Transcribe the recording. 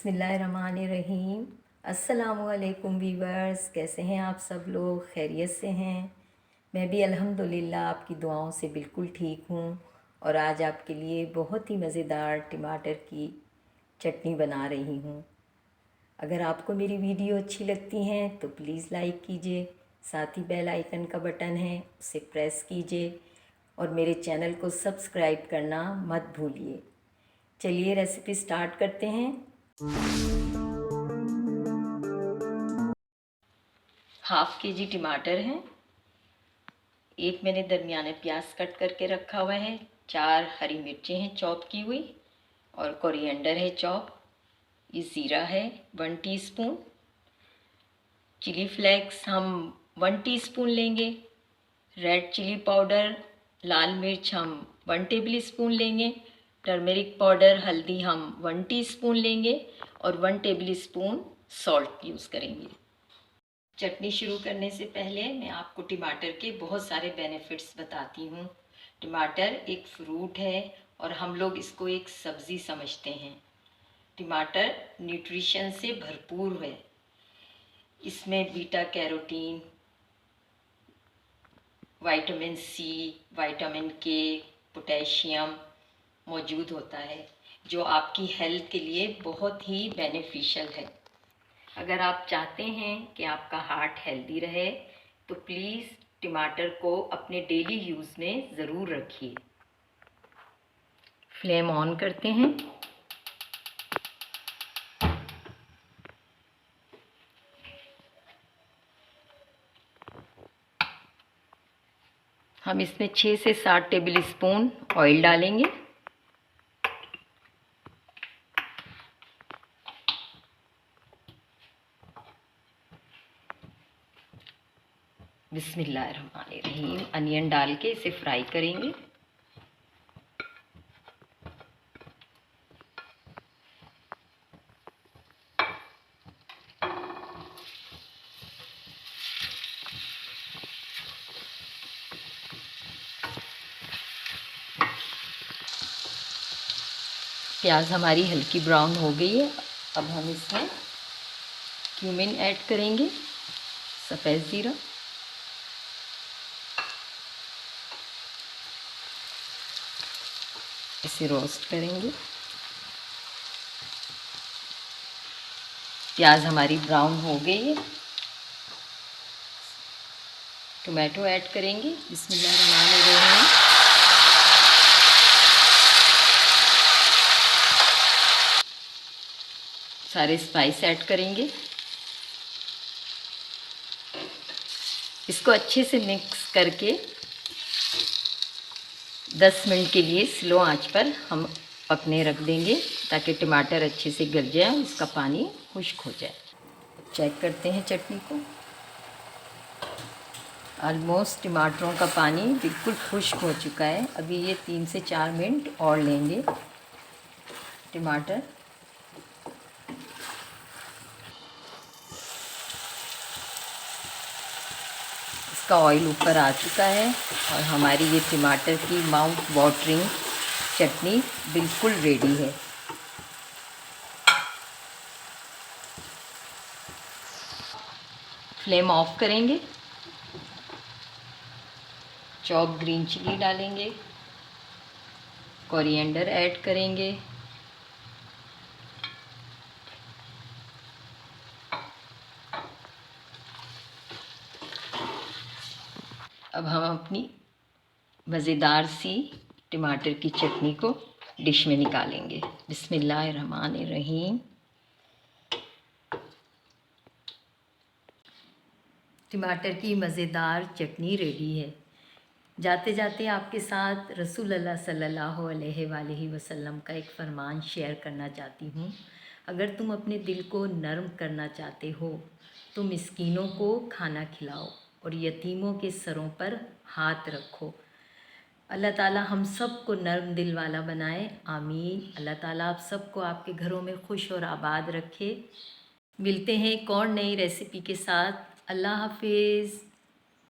बिस्मिल्लाहिर्रहमानिर्रहीम। अस्सलामुअलैकुम वीवर्स, कैसे हैं आप सब लोग? खैरियत से हैं? मैं भी अल्हम्दुलिल्लाह आपकी दुआओं से बिल्कुल ठीक हूँ। और आज आपके लिए बहुत ही मज़ेदार टमाटर की चटनी बना रही हूँ। अगर आपको मेरी वीडियो अच्छी लगती हैं तो प्लीज़ लाइक कीजिए, साथ ही बेल आइकन का बटन है उसे प्रेस कीजिए और मेरे चैनल को सब्सक्राइब करना मत भूलिए। चलिए रेसिपी स्टार्ट करते हैं। ½ kg टमाटर हैं, एक मैंने दरमियाने प्याज कट करके रखा हुआ है, 4 हरी मिर्चें हैं चॉप की हुई और कोरिएंडर है चॉप। ये ज़ीरा है 1 टीस्पून, चिली फ्लेक्स हम 1 टीस्पून लेंगे, रेड चिली पाउडर लाल मिर्च हम 1 टेबल स्पून लेंगे, टर्मरिक पाउडर हल्दी हम 1 टीस्पून लेंगे और 1 टेबल स्पून सॉल्ट यूज़ करेंगे। चटनी शुरू करने से पहले मैं आपको टमाटर के बहुत सारे बेनिफिट्स बताती हूँ। टमाटर एक फ्रूट है और हम लोग इसको एक सब्ज़ी समझते हैं। टमाटर न्यूट्रिशन से भरपूर है। इसमें beta carotene, vitamin C, vitamin K, potassium मौजूद होता है, जो आपकी हेल्थ के लिए बहुत ही बेनिफिशियल है। अगर आप चाहते हैं कि आपका हार्ट हेल्दी रहे तो प्लीज़ टमाटर को अपने डेली यूज़ में ज़रूर रखिए। फ्लेम ऑन करते हैं। हम इसमें 6 से 7 टेबल स्पून ऑयल डालेंगे। बिस्मिल्लाहिर्रहमानिर्रहीम। अनियन डाल के इसे फ्राई करेंगे। प्याज हमारी हल्की ब्राउन हो गई है। अब हम इसमें क्यूमिन ऐड करेंगे, सफ़ेद ज़ीरा, इसे रोस्ट करेंगे। प्याज हमारी ब्राउन हो गई है। टोमेटो ऐड करेंगे। बिस्मिल्लाहिर्रहमानिर्रहीम। सारे स्पाइस ऐड करेंगे। इसको अच्छे से मिक्स करके 10 मिनट के लिए स्लो आंच पर हम पकने रख देंगे ताकि टमाटर अच्छे से गल जाए और इसका पानी खुश्क हो जाए। चेक करते हैं चटनी को। ऑलमोस्ट टमाटरों का पानी बिल्कुल खुश्क हो चुका है। अभी ये 3 से 4 मिनट और लेंगे टमाटर। इसका ऑयल ऊपर आ चुका है और हमारी ये टमाटर की माउथ वाटरिंग चटनी बिल्कुल रेडी है। फ्लेम ऑफ करेंगे। चॉप ग्रीन चिली डालेंगे, कोरिएंडर ऐड करेंगे, अब हम अपनी मज़ेदार सी टमाटर की चटनी को डिश में निकालेंगे। बिस्मिल्लाहिर्रहमानिर्रहीम। टमाटर की मज़ेदार चटनी रेडी है। जाते जाते आपके साथ रसूल अल्लाह सल्लल्लाहु अलैहि वसल्लम का एक फ़रमान शेयर करना चाहती हूँ। अगर तुम अपने दिल को नरम करना चाहते हो तो मिस्कीनों को खाना खिलाओ और यतीमों के सरों पर हाथ रखो। अल्लाह ताला हम सब को नरम दिल वाला बनाए, आमीन। अल्लाह ताला आप सबको आपके घरों में खुश और आबाद रखे। मिलते हैं एक और नई रेसिपी के साथ। अल्लाह हाफिज़।